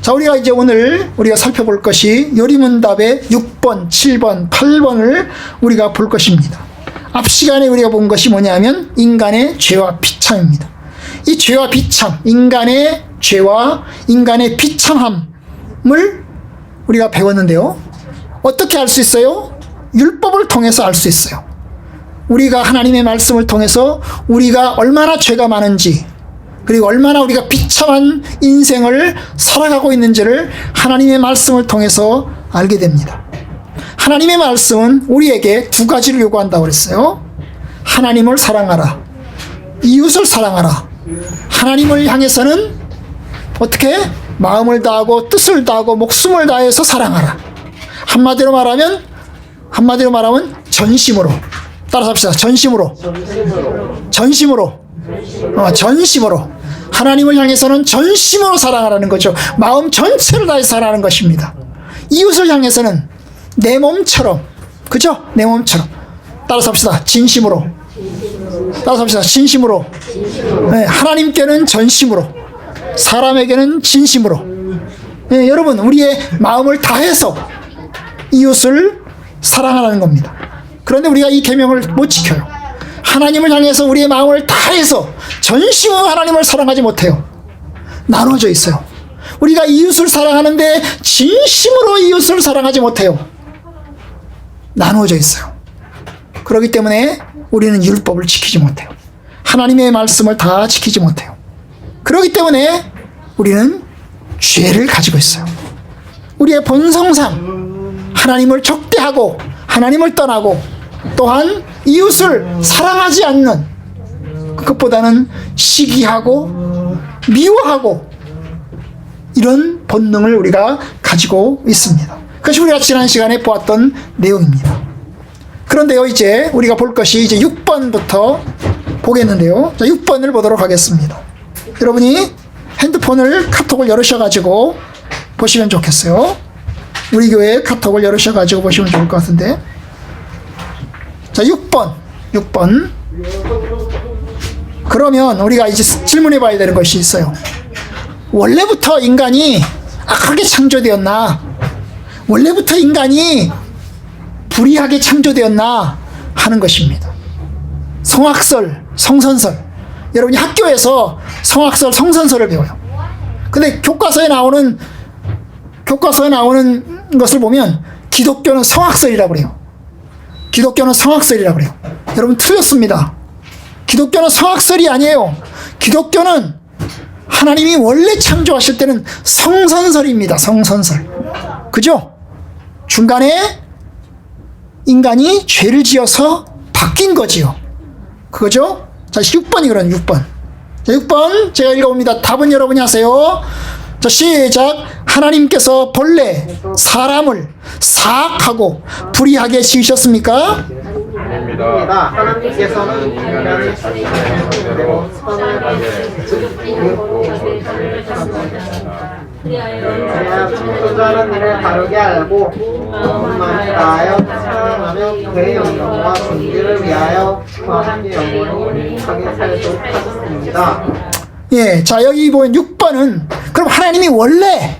자, 우리가 이제 오늘 우리가 살펴볼 것이 요리문답의 6번, 7번, 8번을 우리가 볼 것입니다. 앞 시간에 우리가 본 것이 뭐냐면 인간의 죄와 비참입니다. 이 죄와 비참, 인간의 죄와 인간의 비참함을 우리가 배웠는데요. 어떻게 알 수 있어요? 율법을 통해서 알 수 있어요. 우리가 하나님의 말씀을 통해서 우리가 얼마나 죄가 많은지, 그리고 얼마나 우리가 비참한 인생을 살아가고 있는지를 하나님의 말씀을 통해서 알게 됩니다. 하나님의 말씀은 우리에게 두 가지를 요구한다고 그랬어요. 하나님을 사랑하라, 이웃을 사랑하라. 하나님을 향해서는 어떻게? 마음을 다하고 뜻을 다하고 목숨을 다해서 사랑하라. 한마디로 말하면 전심으로. 따라서 합시다. 전심으로. 하나님을 향해서는 전심으로 사랑하라는 거죠. 마음 전체를 다해서 사랑하는 것입니다. 이웃을 향해서는 내 몸처럼, 그죠? 내 몸처럼. 따라서 합시다. 진심으로. 네, 하나님께는 전심으로, 사람에게는 진심으로. 네, 여러분, 우리의 마음을 다해서 이웃을 사랑하라는 겁니다. 그런데 우리가 이 계명을 못 지켜요. 하나님을 향해서 우리의 마음을 다해서 전심으로 하나님을 사랑하지 못해요. 나눠져 있어요. 우리가 이웃을 사랑하는데 진심으로 이웃을 사랑하지 못해요. 나눠져 있어요. 그렇기 때문에 우리는 율법을 지키지 못해요. 하나님의 말씀을 다 지키지 못해요. 그렇기 때문에 우리는 죄를 가지고 있어요. 우리의 본성상 하나님을 적대하고 하나님을 떠나고 또한 이웃을 사랑하지 않는, 그것보다는 시기하고 미워하고 이런 본능을 우리가 가지고 있습니다. 그것이 우리가 지난 시간에 보았던 내용입니다. 그런데요, 이제 우리가 볼 것이 이제 6번부터 보겠는데요. 자, 6번을 보도록 하겠습니다. 여러분이 핸드폰을 카톡을 열으셔가지고 보시면 좋겠어요. 우리 교회 카톡을 열으셔가지고 보시면 좋을 것 같은데. 자, 6번. 그러면 우리가 이제 질문해 봐야 되는 것이 있어요. 원래부터 인간이 악하게 창조되었나? 원래부터 인간이 불의하게 창조되었나? 하는 것입니다. 성악설, 성선설. 여러분이 학교에서 성악설, 성선설을 배워요. 근데 교과서에 나오는 것을 보면 기독교는 성악설이라고 그래요. 여러분, 틀렸습니다. 기독교는 성악설이 아니에요. 기독교는 하나님이 원래 창조하실 때는 성선설입니다. 성선설. 그죠? 중간에 인간이 죄를 지어서 바뀐 거지요. 그거죠? 자, 6번이거든요. 6번. 자, 6번 제가 읽어봅니다. 답은 여러분이 하세요. 자, 시작. 하나님께서 본래 사람을 사악하고 불의하게 지으셨습니까? 아닙니다. 하나님께서는 인간을 자신의 형상대로 선을 지으시고 그래야 창조자는 이를 다르게 알고 마음만을 다하여 사랑하며 그의 영광과 존귀를 위하여 함께 영원히 하게 살도록 하셨습니다. 예, 자, 여기 보면 6번은 그럼 하나님이 원래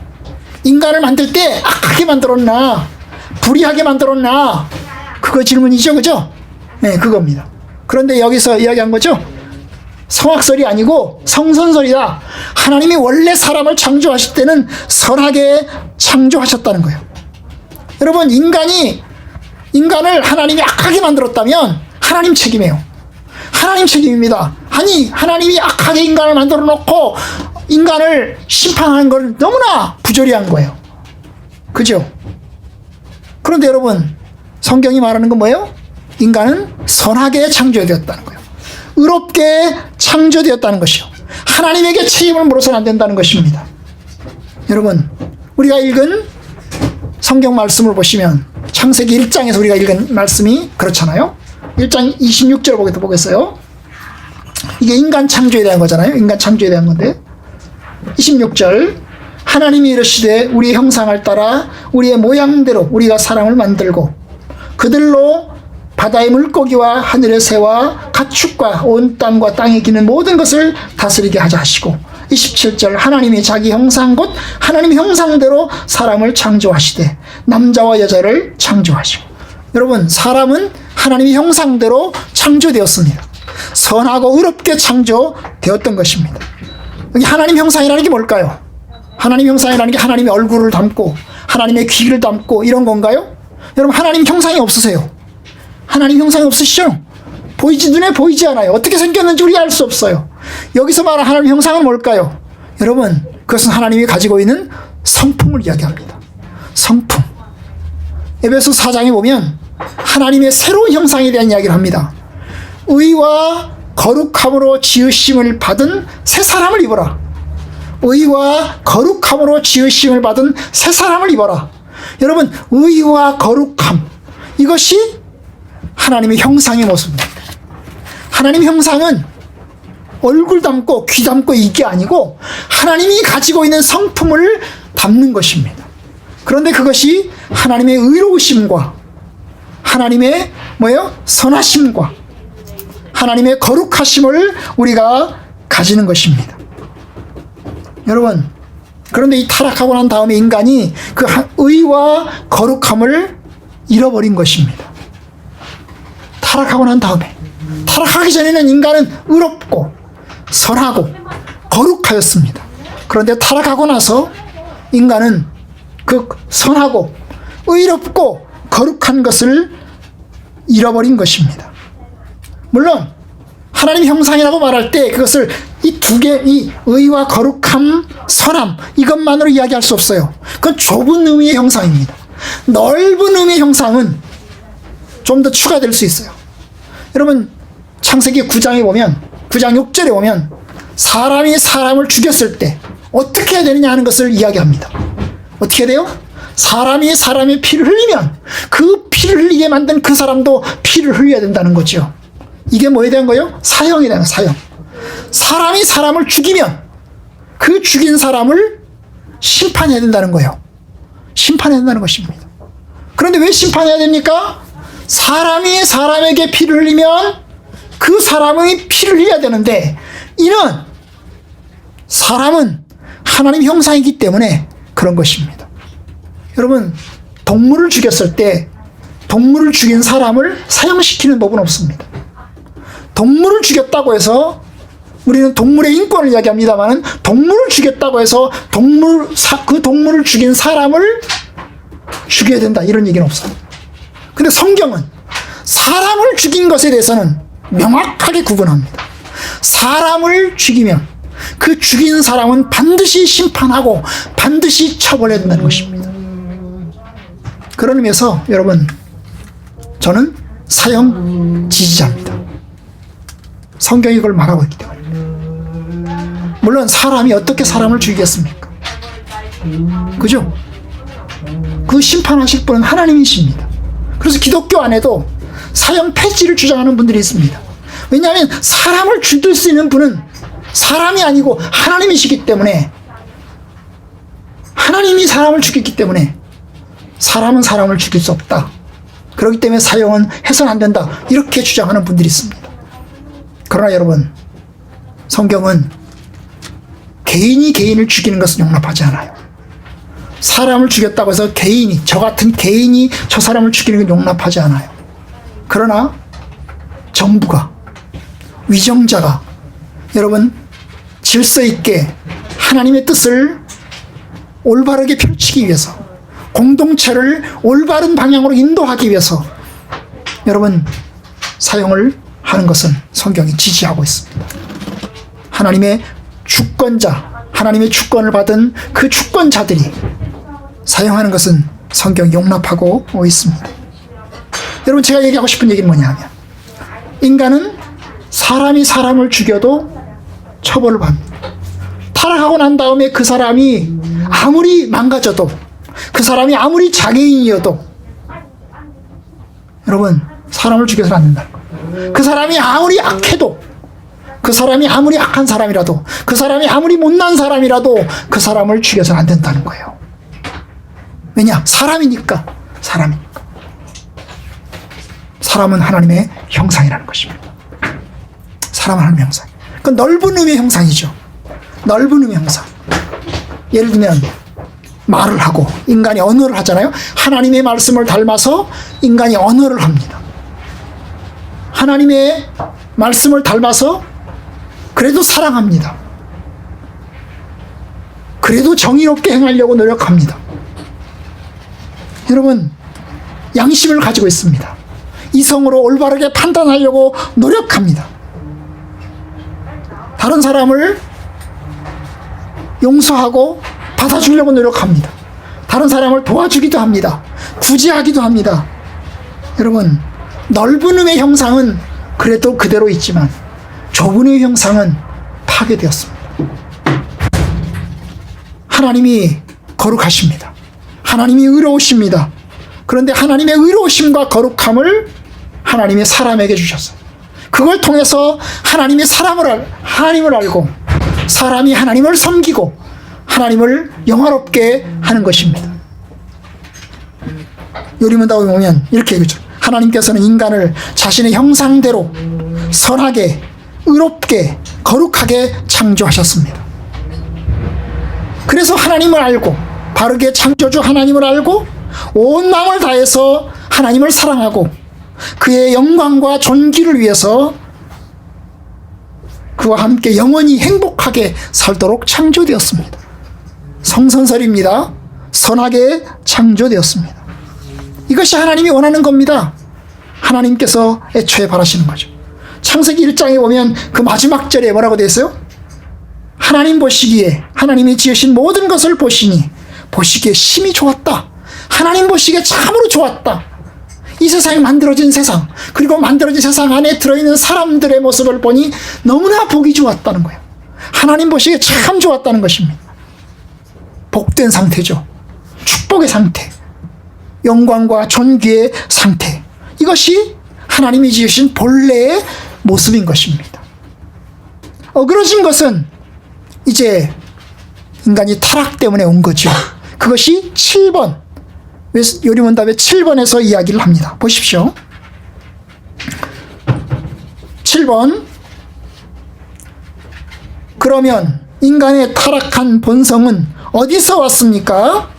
인간을 만들 때 악하게 만들었나, 불의하게 만들었나, 그거 질문이죠, 그죠? 네, 그겁니다. 그런데 여기서 이야기한 거죠, 성악설이 아니고 성선설이다. 하나님이 원래 사람을 창조하실 때는 선하게 창조하셨다는 거예요. 여러분, 인간을 하나님이 악하게 만들었다면 하나님 책임이에요. 하나님 책임입니다. 아니, 하나님이 악하게 인간을 만들어 놓고 인간을 심판하는 건 너무나 부조리한 거예요. 그죠? 그런데 여러분, 성경이 말하는 건 뭐예요? 인간은 선하게 창조되었다는 거예요. 의롭게 창조되었다는 것이요. 하나님에게 책임을 물어서는 안 된다는 것입니다. 여러분, 우리가 읽은 성경 말씀을 보시면 창세기 1장에서 우리가 읽은 말씀이 그렇잖아요. 1장 26절 보겠어요. 이게 인간 창조에 대한 거잖아요. 인간 창조에 대한 건데 26절, 하나님이 이르시되 우리의 형상을 따라 우리의 모양대로 우리가 사람을 만들고 그들로 바다의 물고기와 하늘의 새와 가축과 온 땅과 땅에 기는 모든 것을 다스리게 하자 하시고, 27절 하나님이 자기 형상 곧 하나님의 형상대로 사람을 창조하시되 남자와 여자를 창조하시고. 여러분, 사람은 하나님의 형상대로 창조되었습니다. 선하고 의롭게 창조되었던 것입니다. 여기 하나님 형상이라는 게 뭘까요? 하나님 형상이라는 게 하나님의 얼굴을 담고 하나님의 귀를 담고 이런 건가요? 여러분, 하나님 형상이 없으세요? 하나님 형상이 없으시죠? 눈에 보이지 않아요. 어떻게 생겼는지 우리 알 수 없어요. 여기서 말하는 하나님 형상은 뭘까요? 여러분, 그것은 하나님이 가지고 있는 성품을 이야기합니다. 성품. 에베소 4장에 보면 하나님의 새로운 형상에 대한 이야기를 합니다. 의와 거룩함으로 지으심을 받은 새 사람을 입어라. 의와 거룩함으로 지으심을 받은 새 사람을 입어라. 여러분, 의와 거룩함, 이것이 하나님의 형상의 모습입니다. 하나님 형상은 얼굴 담고 귀 담고 이게 아니고 하나님이 가지고 있는 성품을 담는 것입니다. 그런데 그것이 하나님의 의로우심과 하나님의 선하심과 하나님의 거룩하심을 우리가 가지는 것입니다. 여러분, 그런데 이 타락하고 난 다음에 인간이 그 의와 거룩함을 잃어버린 것입니다. 타락하고 난 다음에, 타락하기 전에는 인간은 의롭고 선하고 거룩하였습니다. 그런데 타락하고 나서 인간은 그 선하고 의롭고 거룩한 것을 잃어버린 것입니다. 물론 하나님 형상이라고 말할 때 그것을 이 두 개, 이 의와 거룩함, 선함, 이것만으로 이야기할 수 없어요. 그건 좁은 의미의 형상입니다. 넓은 의미의 형상은 좀 더 추가될 수 있어요. 여러분, 창세기 9장에 보면, 9장 6절에 보면 사람이 사람을 죽였을 때 어떻게 해야 되느냐 하는 것을 이야기합니다. 어떻게 돼요? 사람이 사람의 피를 흘리면 그 피를 흘리게 만든 그 사람도 피를 흘려야 된다는 거죠. 이게 뭐에 대한 거예요? 사형에 대한 사형. 사람이 사람을 죽이면 그 죽인 사람을 심판해야 된다는 거예요. 심판해야 된다는 것입니다. 그런데 왜 심판해야 됩니까? 사람이 사람에게 피를 흘리면 그 사람의 피를 흘려야 되는데, 이는 사람은 하나님 형상이기 때문에 그런 것입니다. 여러분, 동물을 죽였을 때 동물을 죽인 사람을 사형시키는 법은 없습니다. 동물을 죽였다고 해서, 우리는 동물의 인권을 이야기합니다만, 동물을 죽였다고 해서 그 동물을 죽인 사람을 죽여야 된다, 이런 얘기는 없어요. 근데 성경은 사람을 죽인 것에 대해서는 명확하게 구분합니다. 사람을 죽이면 그 죽인 사람은 반드시 심판하고 반드시 처벌해야 된다는 것입니다. 그런 의미에서 여러분, 저는 사형 지지자입니다. 성경이 그걸 말하고 있기 때문에. 물론 사람이 어떻게 사람을 죽이겠습니까? 그죠? 그 심판하실 분은 하나님이십니다. 그래서 기독교 안에도 사형 폐지를 주장하는 분들이 있습니다. 왜냐하면 사람을 죽일 수 있는 분은 사람이 아니고 하나님이시기 때문에, 하나님이 사람을 죽였기 때문에 사람은 사람을 죽일 수 없다. 그렇기 때문에 사형은 해서는 안 된다, 이렇게 주장하는 분들이 있습니다. 그러나 여러분, 성경은 개인이 개인을 죽이는 것은 용납하지 않아요. 사람을 죽였다고 해서 저 같은 개인이 저 사람을 죽이는 건 용납하지 않아요. 그러나 정부가, 위정자가 여러분 질서 있게 하나님의 뜻을 올바르게 펼치기 위해서, 공동체를 올바른 방향으로 인도하기 위해서 여러분 사용을 하는 것은 성경이 지지하고 있습니다. 하나님의 주권자, 하나님의 주권을 받은 그 주권자들이 사용하는 것은 성경이 용납하고 있습니다. 여러분, 제가 얘기하고 싶은 얘기는 뭐냐 하면, 인간은 사람이 사람을 죽여도 처벌을 받습니다. 타락하고 난 다음에 그 사람이 아무리 망가져도, 그 사람이 아무리 장애인이어도 여러분, 사람을 죽여서는 안 된다는 거예요. 그 사람이 아무리 악해도, 그 사람이 아무리 악한 사람이라도, 그 사람이 아무리 못난 사람이라도 그 사람을 죽여서는 안 된다는 거예요. 왜냐? 사람이니까. 사람은 하나님의 형상이라는 것입니다. 사람은 하나님의 형상. 그건 넓은 의미의 형상이죠. 넓은 의미 형상. 예를 들면 말을 하고 인간이 언어를 하잖아요. 하나님의 말씀을 닮아서 인간이 언어를 합니다. 하나님의 말씀을 닮아서 그래도 사랑합니다. 그래도 정의롭게 행하려고 노력합니다. 여러분, 양심을 가지고 있습니다. 이성으로 올바르게 판단하려고 노력합니다. 다른 사람을 용서하고 받아주려고 노력합니다. 다른 사람을 도와주기도 합니다. 구제하기도 합니다. 여러분, 넓은 의의 형상은 그래도 그대로 있지만 좁은 의의 형상은 파괴되었습니다. 하나님이 거룩하십니다. 하나님이 의로우십니다. 그런데 하나님의 의로우심과 거룩함을 하나님이 사람에게 주셨어요. 그걸 통해서 하나님을 알고 사람이 하나님을 섬기고 하나님을 영화롭게 하는 것입니다. 요리문답에 보면 이렇게 얘기하죠. 하나님께서는 인간을 자신의 형상대로 선하게, 의롭게, 거룩하게 창조하셨습니다. 그래서 하나님을 알고 바르게 창조주 하나님을 알고 온 마음을 다해서 하나님을 사랑하고 그의 영광과 존귀를 위해서 그와 함께 영원히 행복하게 살도록 창조되었습니다. 성선설입니다. 선하게 창조되었습니다. 이것이 하나님이 원하는 겁니다. 하나님께서 애초에 바라시는 거죠. 창세기 1장에 보면 그 마지막 절에 뭐라고 되어 있어요? 하나님 보시기에, 하나님이 지으신 모든 것을 보시기에 심히 좋았다. 하나님 보시기에 참으로 좋았다. 이 세상이 만들어진 세상, 그리고 만들어진 세상 안에 들어있는 사람들의 모습을 보니 너무나 보기 좋았다는 거예요. 하나님 보시기에 참 좋았다는 것입니다. 복된 상태죠. 축복의 상태, 영광과 존귀의 상태. 이것이 하나님이 지으신 본래의 모습인 것입니다. 어그러진 것은 이제 인간이 타락 때문에 온 거죠. 그것이 7번, 요리문답의 7번에서 이야기를 합니다. 보십시오. 7번. 그러면 인간의 타락한 본성은 어디서 왔습니까?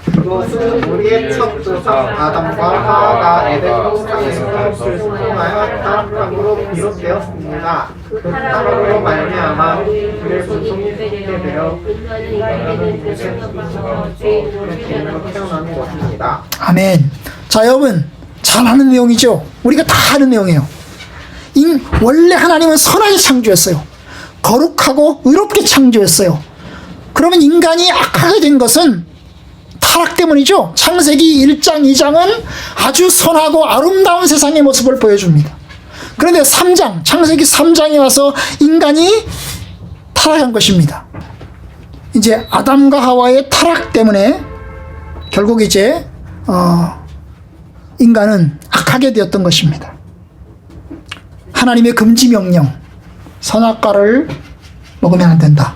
그것은 우리의 첫 조상 아담과 하와가 에덴 동산에서 불순종하여 타락함으로 비롯되었습니다. 그 타락으로 말미암아 우리의 고통이 있게 되어 인간은 그렇게 태어나는 것입니다. 아멘. 자, 여러분, 잘 아는 내용이죠. 우리가 다 아는 내용이에요. 원래 하나님은 선하게 창조했어요. 거룩하고 의롭게 창조했어요. 그러면 인간이 악하게 된 것은 타락 때문이죠. 창세기 1장, 2장은 아주 선하고 아름다운 세상의 모습을 보여줍니다. 그런데 3장, 창세기 3장에 와서 인간이 타락한 것입니다. 이제 아담과 하와의 타락 때문에 결국 이제 인간은 악하게 되었던 것입니다. 하나님의 금지 명령, 선악과를 먹으면 안 된다.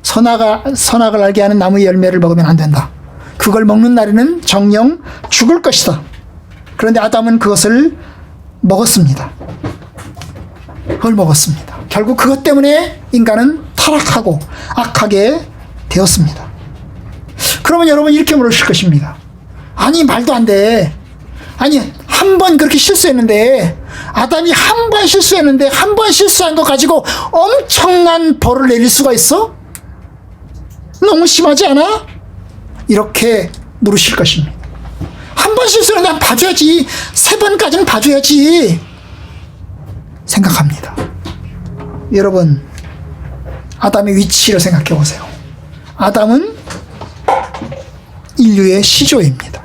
선악을 알게 하는 나무의 열매를 먹으면 안 된다. 그걸 먹는 날에는 정령 죽을 것이다. 그런데 아담은 그것을 먹었습니다. 그걸 먹었습니다. 결국 그것 때문에 인간은 타락하고 악하게 되었습니다. 그러면 여러분 이렇게 물으실 것입니다. 아니, 말도 안 돼. 아니, 한 번 그렇게 실수했는데, 아담이 한 번 실수했는데 한 번 실수한 거 가지고 엄청난 벌을 내릴 수가 있어? 너무 심하지 않아? 이렇게 물으실 것입니다. 한 번 실수는 난 봐줘야지, 3번까지는 봐줘야지 생각합니다. 여러분, 아담의 위치를 생각해 보세요. 아담은 인류의 시조입니다.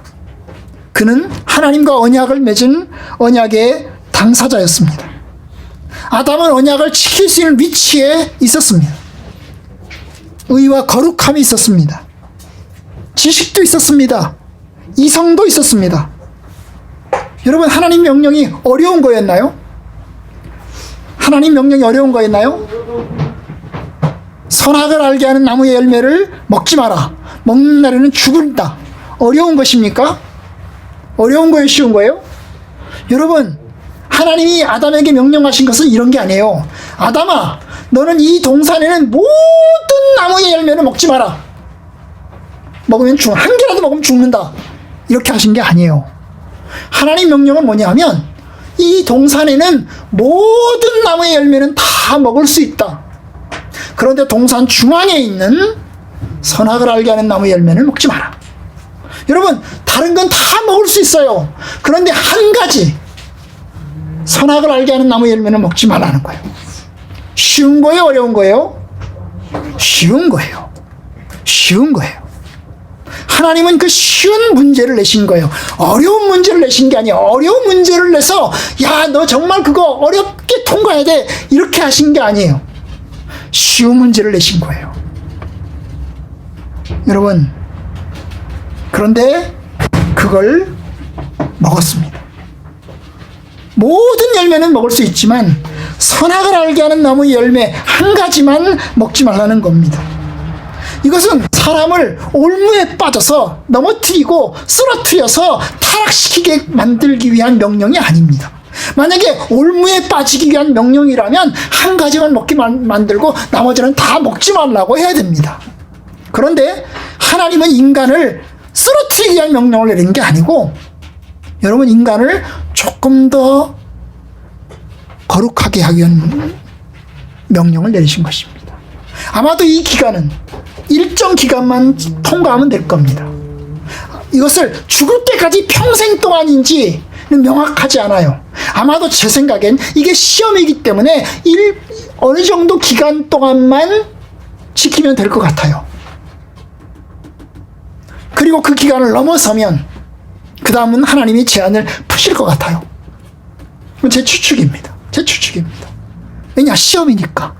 그는 하나님과 언약을 맺은 언약의 당사자였습니다. 아담은 언약을 지킬 수 있는 위치에 있었습니다. 의와 거룩함이 있었습니다. 지식도 있었습니다. 이성도 있었습니다. 여러분, 하나님 명령이 어려운 거였나요? 하나님 명령이 어려운 거였나요? 선악을 알게 하는 나무의 열매를 먹지 마라. 먹는 날에는 죽는다. 어려운 것입니까? 어려운 거예요? 쉬운 거예요? 여러분, 하나님이 아담에게 명령하신 것은 이런 게 아니에요. 아담아, 너는 이 동산에는 모든 나무의 열매를 먹지 마라. 먹으면 한 개라도 먹으면 죽는다. 이렇게 하신 게 아니에요. 하나님 명령은 뭐냐면 이 동산에는 모든 나무의 열매는 다 먹을 수 있다. 그런데 동산 중앙에 있는 선악을 알게 하는 나무의 열매는 먹지 마라. 여러분, 다른 건 다 먹을 수 있어요. 그런데 한 가지, 선악을 알게 하는 나무의 열매는 먹지 말라는 거예요. 쉬운 거예요? 어려운 거예요? 쉬운 거예요. 쉬운 거예요. 하나님은 그 쉬운 문제를 내신 거예요. 어려운 문제를 내신 게 아니에요. 어려운 문제를 내서 야, 너 정말 그거 어렵게 통과해야 돼. 이렇게 하신 게 아니에요. 쉬운 문제를 내신 거예요. 여러분, 그런데 그걸 먹었습니다. 모든 열매는 먹을 수 있지만 선악을 알게 하는 나무의 열매 한 가지만 먹지 말라는 겁니다. 이것은 사람을 올무에 빠져서 넘어뜨리고 쓰러뜨려서 타락시키게 만들기 위한 명령이 아닙니다. 만약에 올무에 빠지기 위한 명령이라면 한 가지만 먹게 만들고 나머지는 다 먹지 말라고 해야 됩니다. 그런데 하나님은 인간을 쓰러뜨리기 위한 명령을 내린 게 아니고 여러분, 인간을 조금 더 거룩하게 하기 위한 명령을 내리신 것입니다. 아마도 이 기간은 일정 기간만 통과하면 될 겁니다. 이것을 죽을 때까지 평생 동안인지는 명확하지 않아요. 아마도 제 생각엔 이게 시험이기 때문에 어느 정도 기간 동안만 지키면 될 것 같아요. 그리고 그 기간을 넘어서면 그 다음은 하나님이 제한을 푸실 것 같아요. 제 추측입니다. 제 추측입니다. 왜냐? 시험이니까.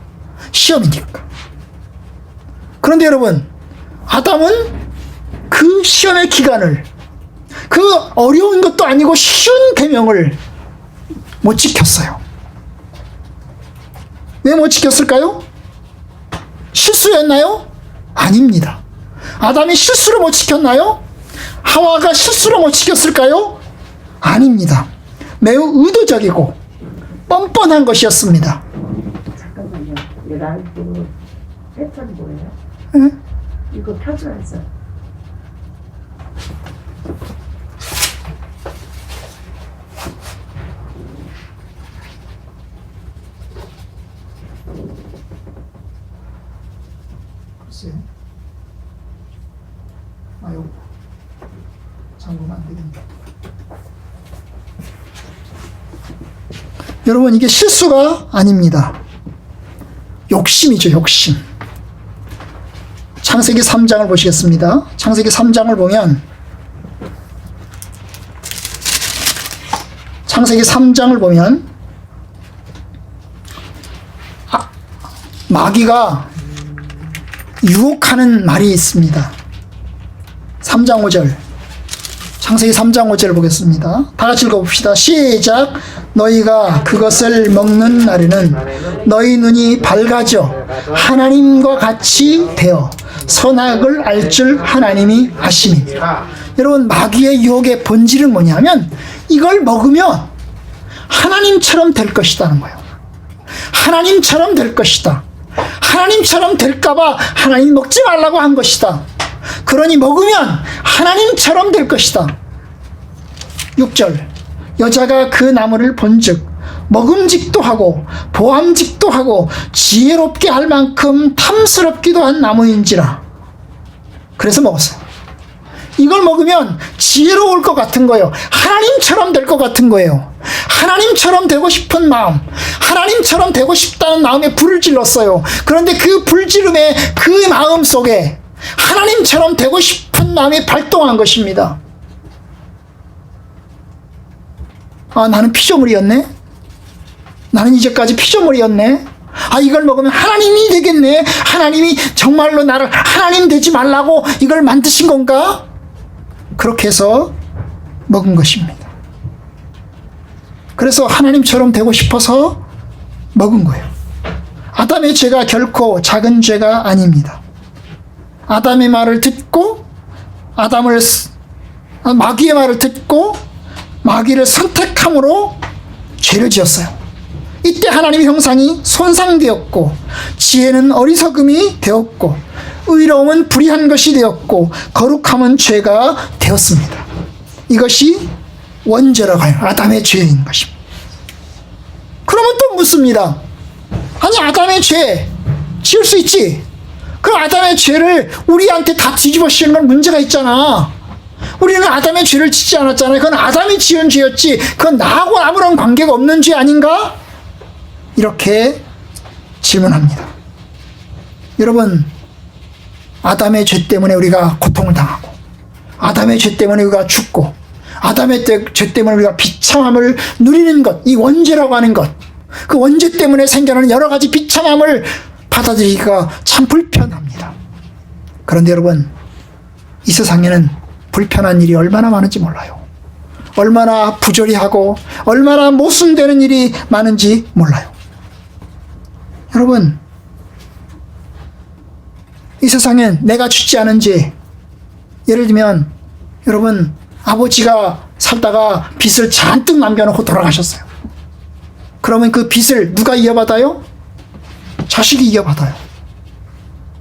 그런데 여러분, 아담은 그 시험의 기간을, 그 어려운 것도 아니고 쉬운 계명을 못 지켰어요. 왜 못 지켰을까요? 실수였나요? 아닙니다. 아담이 실수로 못 지켰나요? 하와가 실수로 못 지켰을까요? 아닙니다. 매우 의도적이고 뻔뻔한 것이었습니다. 잠깐만요. 이 라이브 패턴 뭐예요? 응? 이거 켜줘야죠. 글쎄요. 아유, 잠그면 안 되겠네. 여러분, 이게 실수가 아닙니다. 욕심이죠, 욕심. 창세기 3장을 보시겠습니다. 창세기 3장을 보면 마귀가 유혹하는 말이 있습니다. 3장 5절. 창세기 3장 5절을 보겠습니다. 다 같이 읽어봅시다. 시작. 너희가 그것을 먹는 날에는 너희 눈이 밝아져 하나님과 같이 되어 선악을 알 줄 하나님이 아심이니라. 여러분, 마귀의 유혹의 본질은 뭐냐면 이걸 먹으면 하나님처럼 될 것이라는 거예요. 하나님처럼 될 것이다. 하나님처럼 될까봐 하나님 먹지 말라고 한 것이다. 그러니 먹으면 하나님처럼 될 것이다. 6절. 여자가 그 나무를 본즉 먹음직도 하고 보암직도 하고 지혜롭게 할 만큼 탐스럽기도 한 나무인지라. 그래서 먹었어요. 이걸 먹으면 지혜로울 것 같은 거예요. 하나님처럼 될 것 같은 거예요. 하나님처럼 되고 싶은 마음, 하나님처럼 되고 싶다는 마음에 불을 질렀어요. 그런데 그 불지름의 그 마음 속에 하나님처럼 되고 싶은 마음이 발동한 것입니다. 아, 나는 피조물이었네? 나는 이제까지 피조물이었네? 아, 이걸 먹으면 하나님이 되겠네? 하나님이 정말로 나를 하나님 되지 말라고 이걸 만드신 건가? 그렇게 해서 먹은 것입니다. 그래서 하나님처럼 되고 싶어서 먹은 거예요. 아담의 죄가 결코 작은 죄가 아닙니다. 아담의 말을 듣고 마귀의 말을 듣고 마귀를 선택함으로 죄를 지었어요. 이때 하나님의 형상이 손상되었고, 지혜는 어리석음이 되었고, 의로움은 불의한 것이 되었고, 거룩함은 죄가 되었습니다. 이것이 원죄라고 해요. 아담의 죄인 것입니다. 그러면 또 묻습니다. 아니, 아담의 죄 지을 수 있지. 그 아담의 죄를 우리한테 다 뒤집어 씌우는 건 문제가 있잖아. 우리는 아담의 죄를 짓지 않았잖아요. 그건 아담이 지은 죄였지, 그건 나하고 아무런 관계가 없는 죄 아닌가? 이렇게 질문합니다. 여러분, 아담의 죄 때문에 우리가 고통을 당하고, 아담의 죄 때문에 우리가 죽고, 아담의 죄 때문에 우리가 비참함을 누리는 것, 이 원죄라고 하는 것, 그 원죄 때문에 생겨나는 여러 가지 비참함을 받아들이기가 참 불편합니다. 그런데 여러분, 이 세상에는 불편한 일이 얼마나 많은지 몰라요. 얼마나 부조리하고 얼마나 모순되는 일이 많은지 몰라요. 여러분, 이 세상엔 내가 죽지 않은 죄, 예를 들면 여러분, 아버지가 살다가 빚을 잔뜩 남겨놓고 돌아가셨어요. 그러면 그 빚을 누가 이어받아요? 자식이 이어받아요.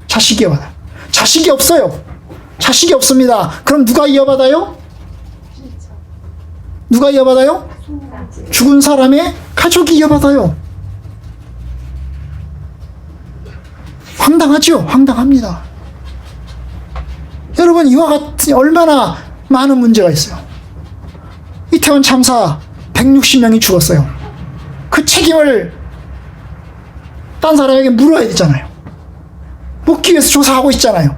자식이 이어받아요. 자식이 없어요. 자식이 없습니다. 그럼 누가 이어받아요? 누가 이어받아요? 죽은 사람의 가족이 이어받아요. 황당하죠? 황당합니다. 여러분, 이와 같은 얼마나 많은 문제가 있어요. 이태원 참사 160명이 죽었어요. 그 책임을 딴 사람에게 물어야 되잖아요. 묻기 위해서 조사하고 있잖아요.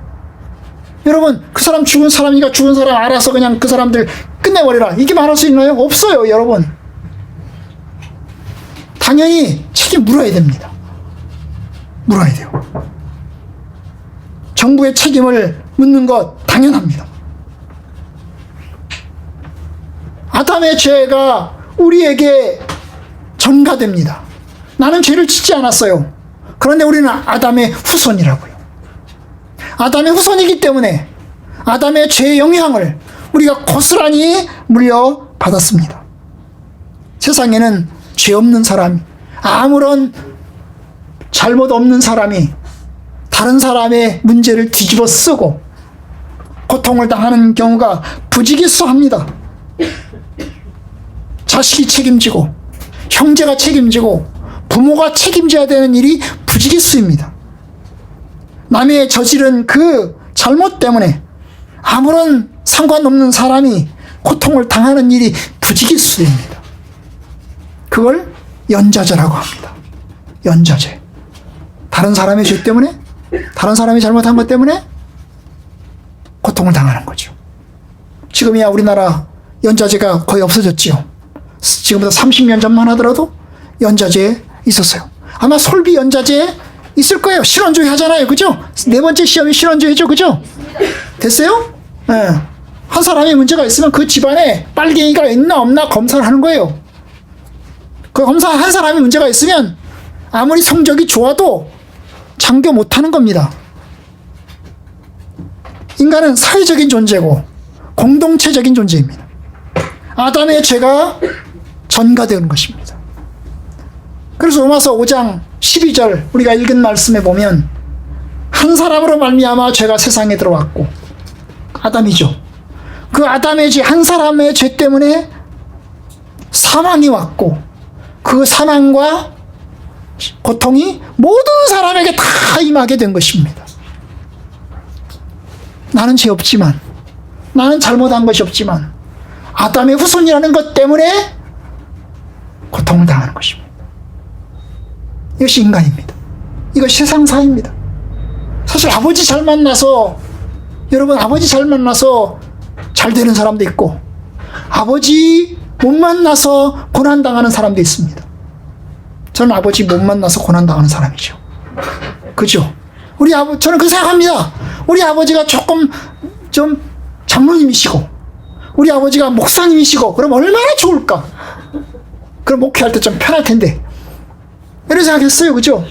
여러분, 그 사람 죽은 사람이니까 죽은 사람 알아서 그냥 그 사람들 끝내버리라, 이게 말할 수 있나요? 없어요. 여러분, 당연히 책임 물어야 됩니다. 물어야 돼요. 정부의 책임을 묻는 것 당연합니다. 아담의 죄가 우리에게 전가됩니다. 나는 죄를 짓지 않았어요. 그런데 우리는 아담의 후손이라고요. 아담의 후손이기 때문에 아담의 죄의 영향을 우리가 고스란히 물려받았습니다. 세상에는 죄 없는 사람, 아무런 잘못 없는 사람이 다른 사람의 문제를 뒤집어 쓰고 고통을 당하는 경우가 부지기수합니다. 자식이 책임지고 형제가 책임지고 부모가 책임져야 되는 일이 부지기수입니다. 남의 저지른 그 잘못 때문에 아무런 상관없는 사람이 고통을 당하는 일이 부지기수입니다. 그걸 연좌제라고 합니다. 연좌제. 다른 사람의 죄 때문에, 다른 사람이 잘못한 것 때문에 고통을 당하는 거죠. 지금이야 우리나라 연좌제가 거의 없어졌지요. 지금부터 30년 전만 하더라도 연좌제 있었어요. 아마 솔비 연좌제 있을 거예요. 실원주의 하잖아요. 그죠? 네 번째 시험이 실원주의죠. 그죠? 됐어요? 네. 한 사람이 문제가 있으면 그 집안에 빨갱이가 있나 없나 검사를 하는 거예요. 그 검사 한 사람이 문제가 있으면 아무리 성적이 좋아도 장교 못하는 겁니다. 인간은 사회적인 존재고 공동체적인 존재입니다. 아담의 죄가 전가되는 것입니다. 그래서 로마서 5장 12절 우리가 읽은 말씀에 보면 한 사람으로 말미암아 죄가 세상에 들어왔고, 아담이죠. 그 아담의 죄, 한 사람의 죄 때문에 사망이 왔고, 그 사망과 고통이 모든 사람에게 다 임하게 된 것입니다. 나는 죄 없지만, 나는 잘못한 것이 없지만 아담의 후손이라는 것 때문에 고통을 당하는 것입니다. 이것이 인간입니다. 이것이 세상사입니다. 사실 아버지 잘 만나서, 여러분, 아버지 잘 만나서 잘 되는 사람도 있고 아버지 못 만나서 고난당하는 사람도 있습니다. 저는 아버지 못 만나서 고난당하는 사람이죠. 그죠? 저는 그 생각합니다. 우리 아버지가 조금 좀 장로님이시고 우리 아버지가 목사님이시고 그럼 얼마나 좋을까? 그럼 목회할 때 좀 편할 텐데, 이런 생각했어요. 그죠?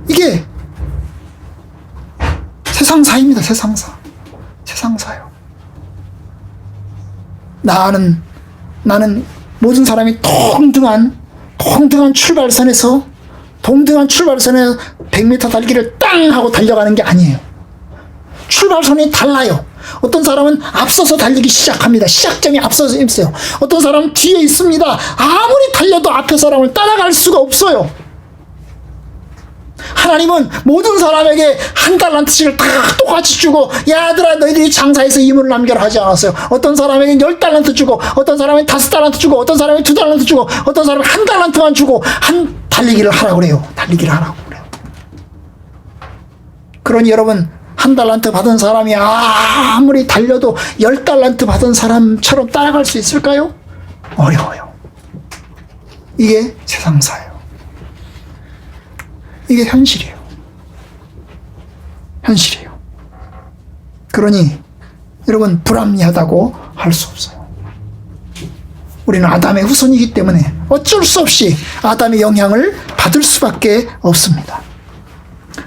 이게 세상사입니다. 세상사. 세상사요. 나는 모든 사람이 동등한 동등한 출발선에 100m 달기를 땅 하고 달려가는 게 아니에요. 출발선이 달라요. 어떤 사람은 앞서서 달리기 시작합니다. 시작점이 앞서서 있어요. 어떤 사람은 뒤에 있습니다. 아무리 달려도 앞에 사람을 따라갈 수가 없어요. 하나님은 모든 사람에게 한 달란트씩을 다 똑같이 주고, 야, 아들아 너희들이 장사해서 이물을 남겨라 하지 않았어요. 어떤 사람에게 10달란트 주고, 어떤 사람에게 5달란트 주고, 어떤 사람에게 2달란트 주고, 어떤 사람에게 1달란트만 주고, 달리기를 하라고 그래요. 달리기를 하라고 그래요. 그러니 여러분, 1달란트 받은 사람이 아무리 달려도 10달란트 받은 사람처럼 따라갈 수 있을까요? 어려워요. 이게 세상사예요. 이게 현실이에요. 현실이에요. 그러니 여러분, 불합리하다고 할 수 없어요. 우리는 아담의 후손이기 때문에 어쩔 수 없이 아담의 영향을 받을 수밖에 없습니다.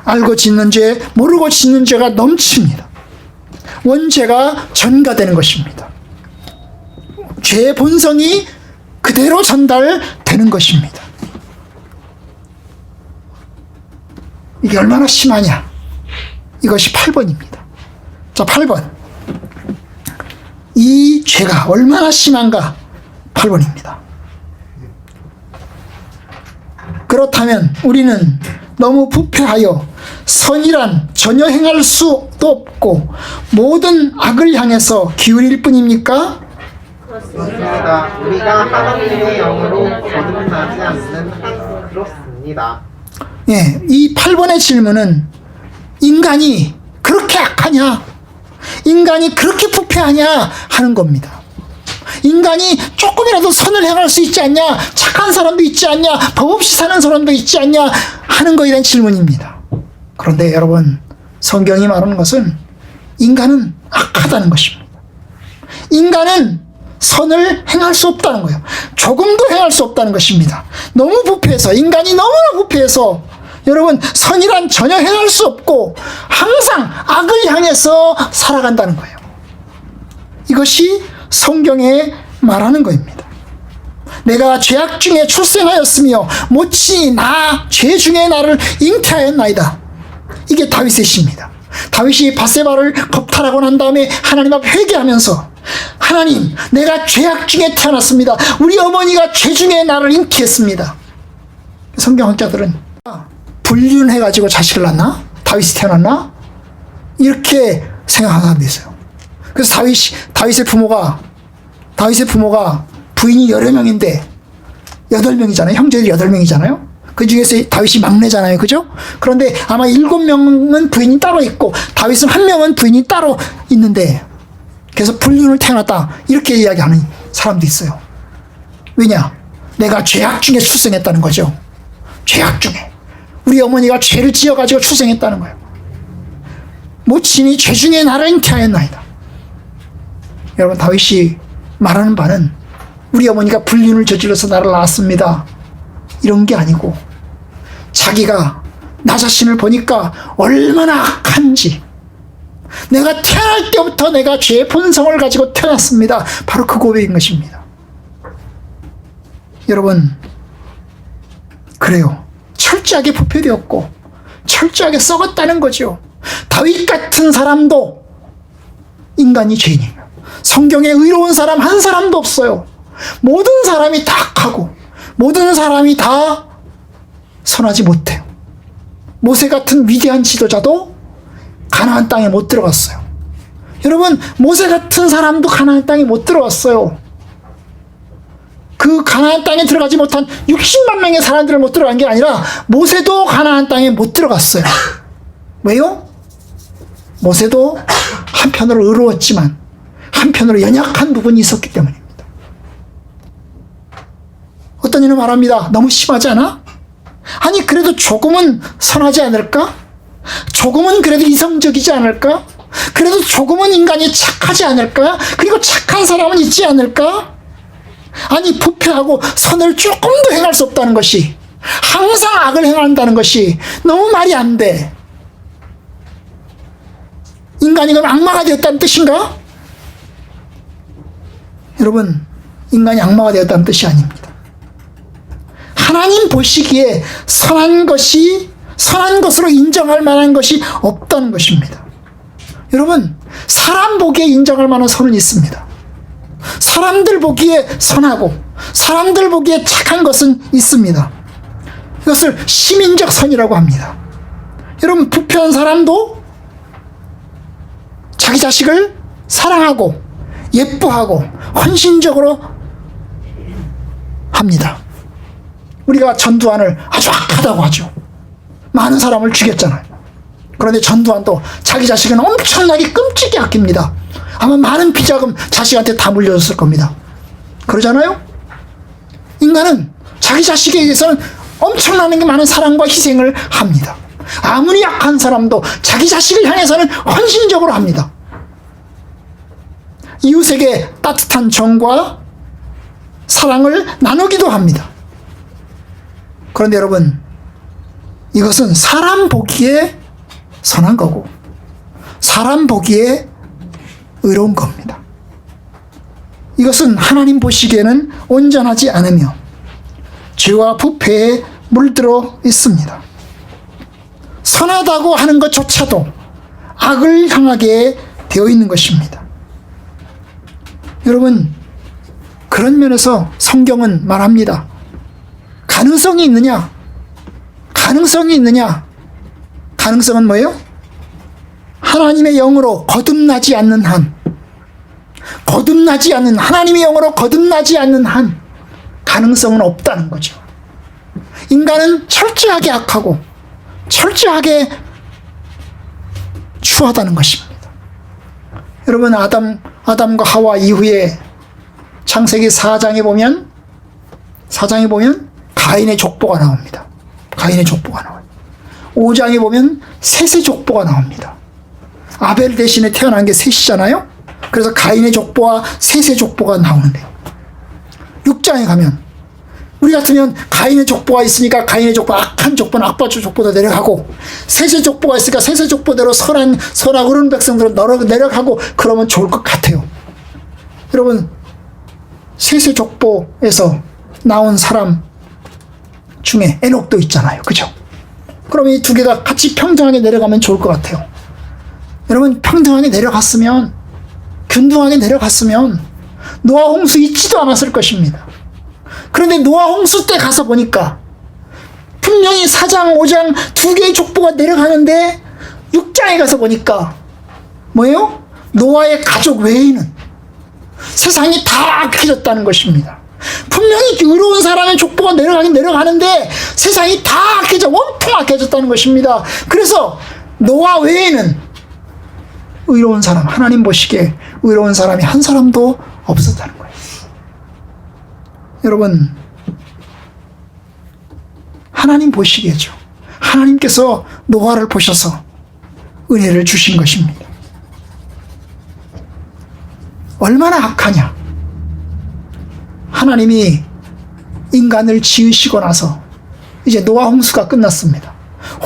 알고 짓는 죄, 모르고 짓는 죄가 넘칩니다. 원죄가 전가되는 것입니다. 죄의 본성이 그대로 전달되는 것입니다. 이게 얼마나 심하냐? 이것이 8번입니다. 자, 8번. 이 죄가 얼마나 심한가? 8번입니다. 그렇다면 우리는 너무 부패하여 선이란 전혀 행할 수도 없고 모든 악을 향해서 기울일 뿐입니까? 그렇습니다. 우리가 하나님의 영으로 거듭나지 않는 한 그렇습니다. 예, 이 8번의 질문은 인간이 그렇게 악하냐? 인간이 그렇게 부패하냐? 하는 겁니다. 인간이 조금이라도 선을 행할 수 있지 않냐? 착한 사람도 있지 않냐? 법 없이 사는 사람도 있지 않냐? 하는 거에 대한 질문입니다. 그런데 여러분, 성경이 말하는 것은 인간은 악하다는 것입니다. 인간은 선을 행할 수 없다는 거예요. 조금도 행할 수 없다는 것입니다. 너무 부패해서, 인간이 너무나 부패해서 여러분, 선이란 전혀 행할 수 없고 항상 악을 향해서 살아간다는 거예요. 이것이 성경에 말하는 것입니다. 내가 죄악 중에 출생하였으며 못이 나 죄 중에 나를 잉태하였나이다. 이게 다윗의 시입니다. 다윗이 밧세바를 겁탈하고 난 다음에 하나님 앞에 회개하면서, 하나님, 내가 죄악 중에 태어났습니다. 우리 어머니가 죄 중에 나를 잉태했습니다. 성경학자들은 불륜해가지고 자식을 낳나? 다윗이 태어났나? 이렇게 생각하는 사람도 있어요. 그래서 다윗의 부모가 부인이 여러 명인데 8명이잖아요. 형제들이 8명이잖아요. 그 중에서 다윗이 막내잖아요. 그죠? 그런데 아마 7명은 부인이 따로 있고 다윗은 1명은 부인이 따로 있는데, 그래서 불륜을 태어났다 이렇게 이야기하는 사람도 있어요. 왜냐? 내가 죄악 중에 출생했다는 거죠. 죄악 중에. 우리 어머니가 죄를 지어가지고 출생했다는 거예요. 모친이 죄 중에 나를 잉태하였나이다. 여러분, 다윗이 말하는 바는 우리 어머니가 불륜을 저질러서 나를 낳았습니다, 이런 게 아니고, 자기가 나 자신을 보니까 얼마나 악한지, 내가 태어날 때부터 내가 죄의 본성을 가지고 태어났습니다, 바로 그 고백인 것입니다. 여러분, 그래요. 철저하게 부패되었고 철저하게 썩었다는 거죠. 다윗 같은 사람도 인간이 죄인이에요. 성경에 의로운 사람 한 사람도 없어요. 모든 사람이 다 악하고 모든 사람이 다 선하지 못해요. 모세 같은 위대한 지도자도 가나안 땅에 못 들어갔어요. 여러분, 모세 같은 사람도 가나안 땅에 못 들어갔어요. 그 가나안 땅에 들어가지 못한 60만 명의 사람들을 못 들어간 게 아니라 모세도 가나안 땅에 못 들어갔어요. 왜요? 모세도 한편으로 의로웠지만 한편으로 연약한 부분이 있었기 때문입니다. 어떤 이는 말합니다. 너무 심하지 않아? 아니, 그래도 조금은 선하지 않을까? 조금은 그래도 이성적이지 않을까? 그래도 조금은 인간이 착하지 않을까? 그리고 착한 사람은 있지 않을까? 아니, 부패하고 선을 조금도 행할 수 없다는 것이, 항상 악을 행한다는 것이 너무 말이 안 돼. 인간이 그럼 악마가 되었다는 뜻인가? 여러분, 인간이 악마가 되었다는 뜻이 아닙니다. 하나님 보시기에 선한 것으로 인정할 만한 것이 없다는 것입니다. 여러분, 사람 보기에 인정할 만한 선은 있습니다. 사람들 보기에 선하고 사람들 보기에 착한 것은 있습니다. 이것을 시민적 선이라고 합니다. 여러분, 부패한 사람도 자기 자식을 사랑하고 예뻐하고 헌신적으로 합니다. 우리가 전두환을 아주 악하다고 하죠. 많은 사람을 죽였잖아요. 그런데 전두환도 자기 자식은 엄청나게 끔찍이 아낍니다. 아마 많은 비자금 자식한테 다 물려줬을 겁니다. 그러잖아요? 인간은 자기 자식에 대해서는 엄청나게 많은 사랑과 희생을 합니다. 아무리 약한 사람도 자기 자식을 향해서는 헌신적으로 합니다. 이웃에게 따뜻한 정과 사랑을 나누기도 합니다. 그런데 여러분, 이것은 사람 보기에 선한 거고 사람 보기에 의로운 겁니다. 이것은 하나님 보시기에는 온전하지 않으며 죄와 부패에 물들어 있습니다. 선하다고 하는 것조차도 악을 향하게 되어 있는 것입니다. 여러분, 그런 면에서 성경은 말합니다. 가능성이 있느냐? 가능성이 있느냐? 가능성은 뭐예요? 하나님의 영으로 거듭나지 않는 한, 하나님의 영으로 거듭나지 않는 한 가능성은 없다는 거죠. 인간은 철저하게 악하고 철저하게 추하다는 것입니다. 여러분, 아담과 하와 이후에 창세기 4장에 보면 가인의 족보가 나옵니다. 가인의 족보가 나와요. 5장에 보면 셋의 족보가 나옵니다. 아벨 대신에 태어난 게 셋이잖아요. 그래서 가인의 족보와 셋의 족보가 나오는데요. 6장에 가면 우리 같으면 가인의 족보가 있으니까 가인의 족보, 악한 족보는 악바 족보도 내려가고, 셋의 족보가 있으니까 셋의 족보대로 선하고 그런 백성들은 내려가고 그러면 좋을 것 같아요. 여러분, 셋의 족보에서 나온 사람 중에 에녹도 있잖아요. 그죠? 그럼 이 두 개가 같이 평등하게 내려가면 좋을 것 같아요. 여러분, 평등하게 내려갔으면, 균등하게 내려갔으면 노아 홍수 있지도 않았을 것입니다. 그런데 노아 홍수 때 가서 보니까 분명히 4장, 5장 두 개의 족보가 내려가는데 6장에 가서 보니까 뭐예요? 노아의 가족 외에는 세상이 다 악해졌다는 것입니다. 분명히 의로운 사람의 족보가 내려가긴 내려가는데 세상이 다 악해져, 온통 악해졌다는 것입니다. 그래서 노아 외에는 의로운 사람, 하나님 보시기에 의로운 사람이 한 사람도 없었다는 거예요. 여러분, 하나님 보시기에죠. 하나님께서 노아를 보셔서 은혜를 주신 것입니다. 얼마나 악하냐. 하나님이 인간을 지으시고 나서 이제 노아 홍수가 끝났습니다.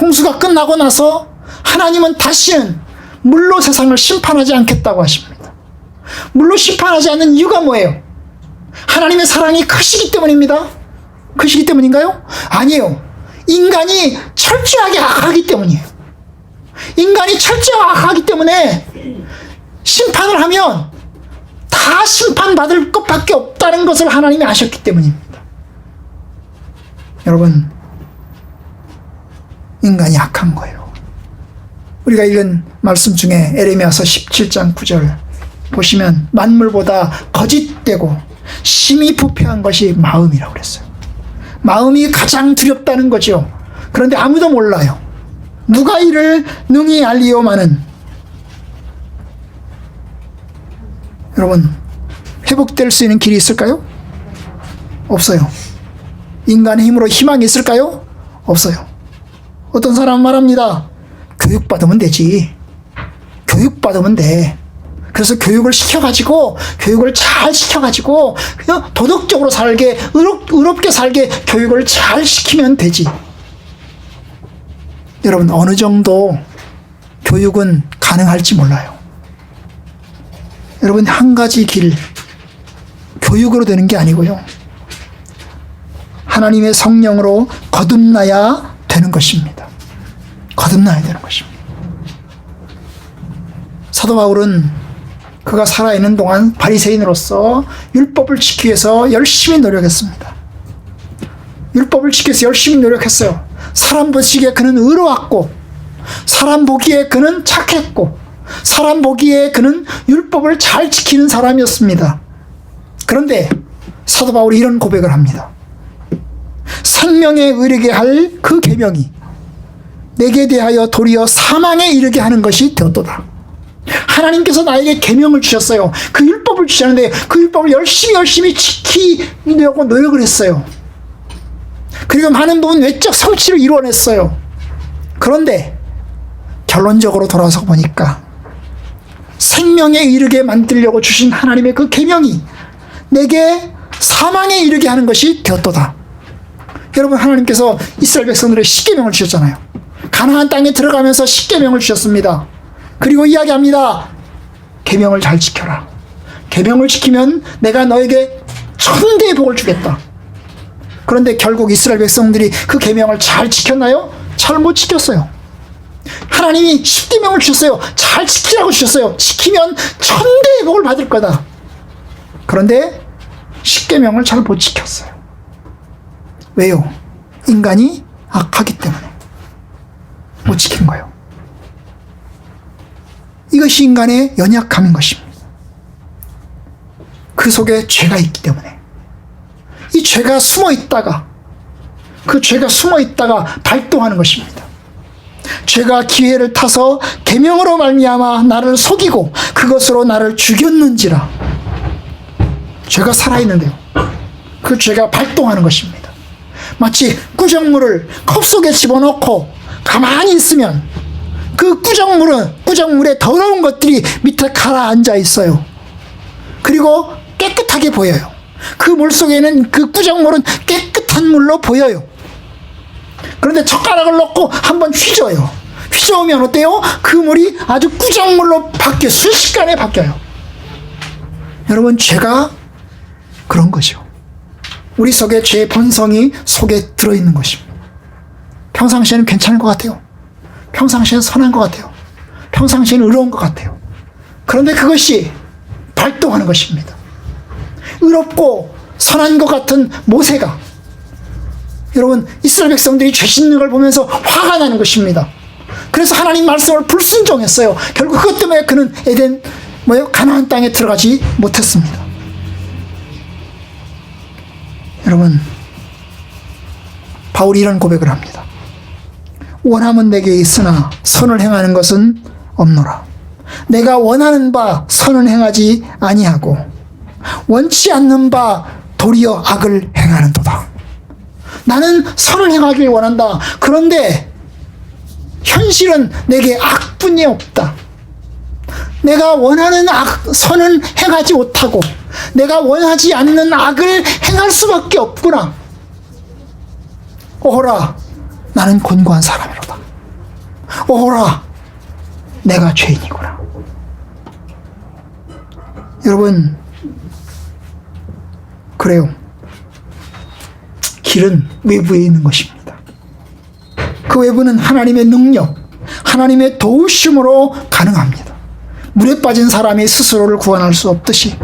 홍수가 끝나고 나서 하나님은 다시는 물로 세상을 심판하지 않겠다고 하십니다. 물로 심판하지 않는 이유가 뭐예요? 하나님의 사랑이 크시기 때문입니다. 크시기 때문인가요? 아니에요. 인간이 철저하게 악하기 때문이에요. 인간이 철저하게 악하기 때문에 심판을 하면 다 심판받을 것밖에 없다는 것을 하나님이 아셨기 때문입니다. 여러분, 인간이 악한 거예요. 우리가 읽은 말씀 중에 에레미야서 17장 9절 보시면 만물보다 거짓되고 심히 부패한 것이 마음이라고 그랬어요. 마음이 가장 두렵다는 거죠. 그런데 아무도 몰라요. 누가 이를 능히 알리오마는. 여러분, 회복될 수 있는 길이 있을까요? 없어요. 인간의 힘으로 희망이 있을까요? 없어요. 어떤 사람은 말합니다. 교육받으면 되지. 교육받으면 돼. 그래서 교육을 시켜가지고, 교육을 잘 시켜가지고, 그냥 도덕적으로 살게, 의롭게 살게 교육을 잘 시키면 되지. 여러분, 어느 정도 교육은 가능할지 몰라요. 여러분, 한 가지 길, 교육으로 되는 게 아니고요. 하나님의 성령으로 거듭나야 되는 것입니다. 거듭나야 되는 것입니다. 사도 바울은 그가 살아있는 동안 바리새인으로서 율법을 지키기 위해서 열심히 노력했습니다. 율법을 지키기 위해서 열심히 노력했어요. 사람 보시기에 그는 의로웠고, 사람 보기에 그는 착했고, 사람 보기에 그는 율법을 잘 지키는 사람이었습니다. 그런데 사도 바울이 이런 고백을 합니다. 생명에 이르게 할 그 계명이 내게 대하여 도리어 사망에 이르게 하는 것이 되었도다. 하나님께서 나에게 계명을 주셨어요. 그 율법을 주셨는데 그 율법을 열심히 지키려고 노력을 했어요. 그리고 많은 부분 외적 성취를 이루어냈어요. 그런데 결론적으로 돌아서 보니까 생명에 이르게 만들려고 주신 하나님의 그 계명이 내게 사망에 이르게 하는 것이 되었도다. 여러분, 하나님께서 이스라엘 백성들의 십계명을 주셨잖아요. 가나안 땅에 들어가면서 십계명을 주셨습니다. 그리고 이야기합니다. 계명을 잘 지켜라. 계명을 지키면 내가 너에게 천대의 복을 주겠다. 그런데 결국 이스라엘 백성들이 그 계명을 잘 지켰나요? 잘 못 지켰어요. 하나님이 십계명을 주셨어요. 잘 지키라고 주셨어요. 지키면 천대의 복을 받을 거다. 그런데 십계명을 잘 못 지켰어요. 왜요? 인간이 악하기 때문에 못 지킨 거예요. 이것이 인간의 연약함인 것입니다. 그 속에 죄가 있기 때문에 이 죄가 숨어 있다가 발동하는 것입니다. 죄가 기회를 타서 계명으로 말미암아 나를 속이고 그것으로 나를 죽였는지라. 죄가 살아있는데요, 그 죄가 발동하는 것입니다. 마치 꾸정물을 컵 속에 집어넣고 가만히 있으면 그 꾸정물에 더러운 것들이 밑에 가라앉아 있어요. 그리고 깨끗하게 보여요. 그 물 속에는 그 꾸정물은 깨끗한 물로 보여요. 그런데 젓가락을 넣고 한번 휘저어요. 휘저으면 어때요? 그 물이 아주 꾸정물로 순식간에 바뀌어요. 여러분, 죄가 그런 거죠. 우리 속에 죄의 본성이 속에 들어있는 것입니다. 평상시에는 괜찮은 것 같아요. 평상시에는 선한 것 같아요. 평상시에는 의로운 것 같아요. 그런데 그것이 발동하는 것입니다. 의롭고 선한 것 같은 모세가, 여러분, 이스라엘 백성들이 죄 짓는 걸 보면서 화가 나는 것입니다. 그래서 하나님 말씀을 불순종했어요. 결국 그것 때문에 그는 가나안 땅에 들어가지 못했습니다. 여러분, 바울이 이런 고백을 합니다. 원함은 내게 있으나 선을 행하는 것은 없노라. 내가 원하는 바 선을 행하지 아니하고 원치 않는 바 도리어 악을 행하는도다. 나는 선을 행하길 원한다. 그런데 현실은 내게 악뿐이 없다. 내가 원하는 선은 행하지 못하고 내가 원하지 않는 악을 행할 수밖에 없구나. 오호라, 나는 곤고한 사람이로다. 오호라, 내가 죄인이구나. 여러분, 그래요. 길은 외부에 있는 것입니다. 그 외부는 하나님의 능력, 하나님의 도우심으로 가능합니다. 물에 빠진 사람이 스스로를 구원할 수 없듯이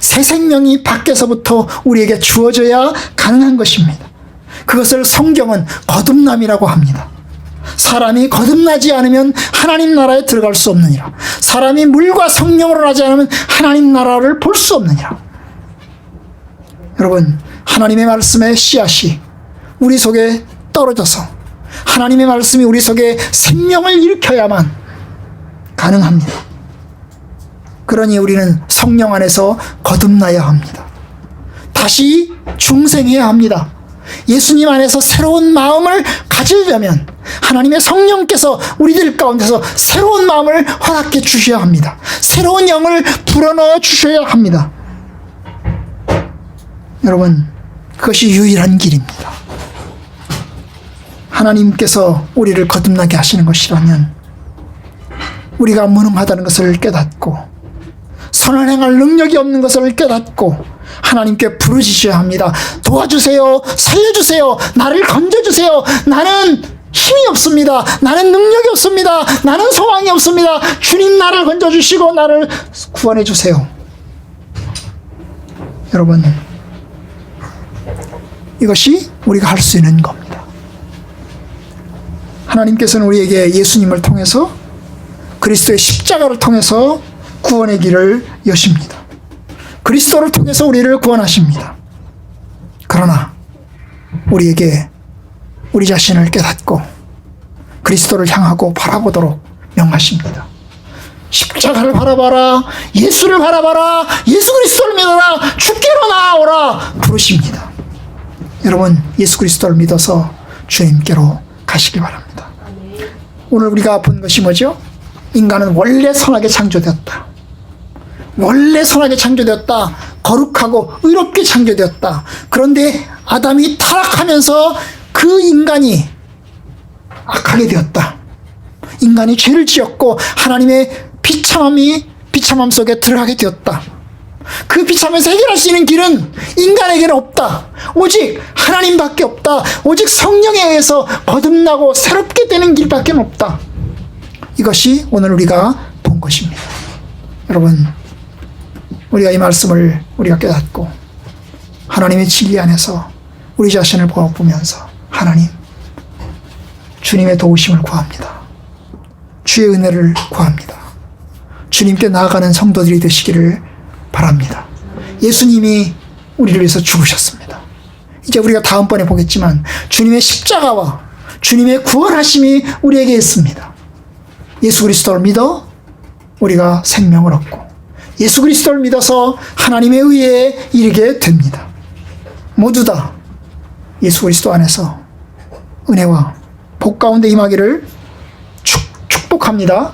새 생명이 밖에서부터 우리에게 주어져야 가능한 것입니다. 그것을 성경은 거듭남이라고 합니다. 사람이 거듭나지 않으면 하나님 나라에 들어갈 수 없느니라. 사람이 물과 성령으로 나지 않으면 하나님 나라를 볼 수 없느니라. 여러분, 하나님의 말씀의 씨앗이 우리 속에 떨어져서 하나님의 말씀이 우리 속에 생명을 일으켜야만 가능합니다. 그러니 우리는 성령 안에서 거듭나야 합니다. 다시 중생해야 합니다. 예수님 안에서 새로운 마음을 가지려면 하나님의 성령께서 우리들 가운데서 새로운 마음을 허락해 주셔야 합니다. 새로운 영을 불어넣어 주셔야 합니다. 여러분, 그것이 유일한 길입니다. 하나님께서 우리를 거듭나게 하시는 것이라면 우리가 무능하다는 것을 깨닫고 선을 행할 능력이 없는 것을 깨닫고 하나님께 부르짖어야 합니다. 도와주세요. 살려주세요. 나를 건져주세요. 나는 힘이 없습니다. 나는 능력이 없습니다. 나는 소망이 없습니다. 주님 나를 건져주시고 나를 구원해주세요. 여러분, 이것이 우리가 할 수 있는 겁니다. 하나님께서는 우리에게 예수님을 통해서 그리스도의 십자가를 통해서 구원의 길을 여십니다. 그리스도를 통해서 우리를 구원하십니다. 그러나 우리에게 우리 자신을 깨닫고 그리스도를 향하고 바라보도록 명하십니다. 십자가를 바라봐라. 예수를 바라봐라. 예수 그리스도를 믿어라. 주께로 나아오라. 부르십니다. 여러분, 예수 그리스도를 믿어서 주님께로 가시기 바랍니다. 오늘 우리가 본 것이 뭐죠? 인간은 원래 선하게 창조되었다. 원래 선하게 창조되었다. 거룩하고 의롭게 창조되었다. 그런데 아담이 타락하면서 그 인간이 악하게 되었다. 인간이 죄를 지었고 하나님의 비참함 속에 들어가게 되었다. 그 비참에서 해결할 수 있는 길은 인간에게는 없다. 오직 하나님밖에 없다. 오직 성령에 의해서 거듭나고 새롭게 되는 길밖에 없다. 이것이 오늘 우리가 본 것입니다. 여러분, 우리가 이 말씀을 우리가 깨닫고 하나님의 진리 안에서 우리 자신을 보면서 하나님, 주님의 도우심을 구합니다. 주의 은혜를 구합니다. 주님께 나아가는 성도들이 되시기를 바랍니다. 예수님이 우리를 위해서 죽으셨습니다. 이제 우리가 다음번에 보겠지만 주님의 십자가와 주님의 구원하심이 우리에게 있습니다. 예수 그리스도를 믿어 우리가 생명을 얻고 예수 그리스도를 믿어서 하나님의 의에 이르게 됩니다. 모두 다 예수 그리스도 안에서 은혜와 복 가운데 임하기를 축복합니다.